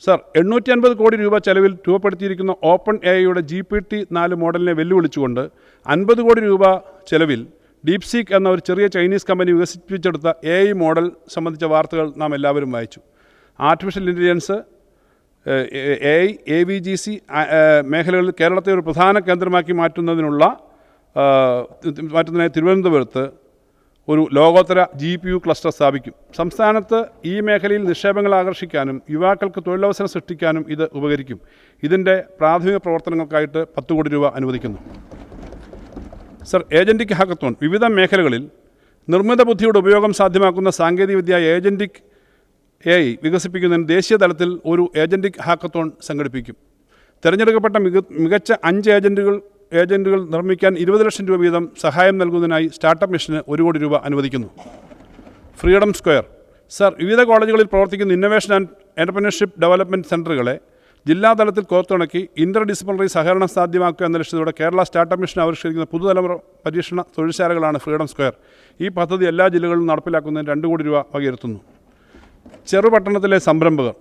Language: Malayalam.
സർ 850 കോടി രൂപ ചെലവിൽ രൂപപ്പെടുത്തിയിരിക്കുന്ന ഓപ്പൺ എഐയുടെ GPT-4 മോഡലിനെ വെല്ലുവിളിച്ചുകൊണ്ട് 50 കോടി രൂപ ചെലവിൽ ഡീപ്സീക്ക് എന്ന ഒരു ചെറിയ ചൈനീസ് കമ്പനി വികസിപ്പിച്ചെടുത്ത AI മോഡൽ സംബന്ധിച്ച വാർത്തകൾ നാം എല്ലാവരും വായിച്ചു. ആർട്ടിഫിഷ്യൽ ഇൻ്റലിജൻസ്, AI, AVGC മേഖലകളിൽ കേരളത്തെ ഒരു പ്രധാന കേന്ദ്രമാക്കി മാറ്റുന്നതിനായി തിരുവനന്തപുരത്ത് ഒരു ലോകോത്തര GPU ക്ലസ്റ്റർ സ്ഥാപിക്കും. സംസ്ഥാനത്ത് ഈ മേഖലയിൽ നിക്ഷേപങ്ങൾ ആകർഷിക്കാനും യുവാക്കൾക്ക് തൊഴിലവസരം സൃഷ്ടിക്കാനും ഇത് ഉപകരിക്കും. ഇതിൻ്റെ പ്രാഥമിക പ്രവർത്തനങ്ങൾക്കായിട്ട് 10 കോടി രൂപ അനുവദിക്കുന്നു. സർ, ഏജൻറ്റിക് ഹാക്കത്തോൺ വിവിധ മേഖലകളിൽ നിർമ്മിത ബുദ്ധിയുടെ ഉപയോഗം സാധ്യമാക്കുന്ന സാങ്കേതികവിദ്യ ഏജൻറ്റിക് AI വികസിപ്പിക്കുന്നതിന് ദേശീയ തലത്തിൽ ഒരു ഏജൻറ്റിക് ഹാക്കത്തോൺ സംഘടിപ്പിക്കും. തിരഞ്ഞെടുക്കപ്പെട്ട മികച്ച 5 ഏജൻറ്റുകൾ നിർമ്മിക്കാൻ 20 ലക്ഷം രൂപ വീതം സഹായം നൽകുന്നതിനായി സ്റ്റാർട്ടപ്പ് മിഷന് 1 കോടി രൂപ അനുവദിക്കുന്നു. Freedom square. സർ, വിവിധ കോളേജുകളിൽ പ്രവർത്തിക്കുന്ന ഇന്നൊവേഷൻ ആൻഡ് എൻ്റർപ്രണർഷിപ്പ് ഡെവലപ്മെൻറ്റ് സെൻറ്ററുകളെ ജില്ലാതലത്തിൽ കോർത്തിണക്കി ഇൻ്റർ ഡിസിപ്ലിനറി സഹകരണം സാധ്യമാക്കുക എന്ന ലക്ഷ്യത്തോടെ കേരള സ്റ്റാർട്ടപ്പ് മിഷൻ ആവിഷ്കരിക്കുന്ന പുതുതലമുറ പരീക്ഷണ തൊഴിൽശാലകളാണ് ഫ്രീഡം സ്ക്വയർ. ഈ പദ്ധതി എല്ലാ ജില്ലകളിലും നടപ്പിലാക്കുന്നതിന് 2 കോടി രൂപ വകയിരുത്തുന്നു. ചെറുപട്ടണത്തിലെ സംരംഭകർ.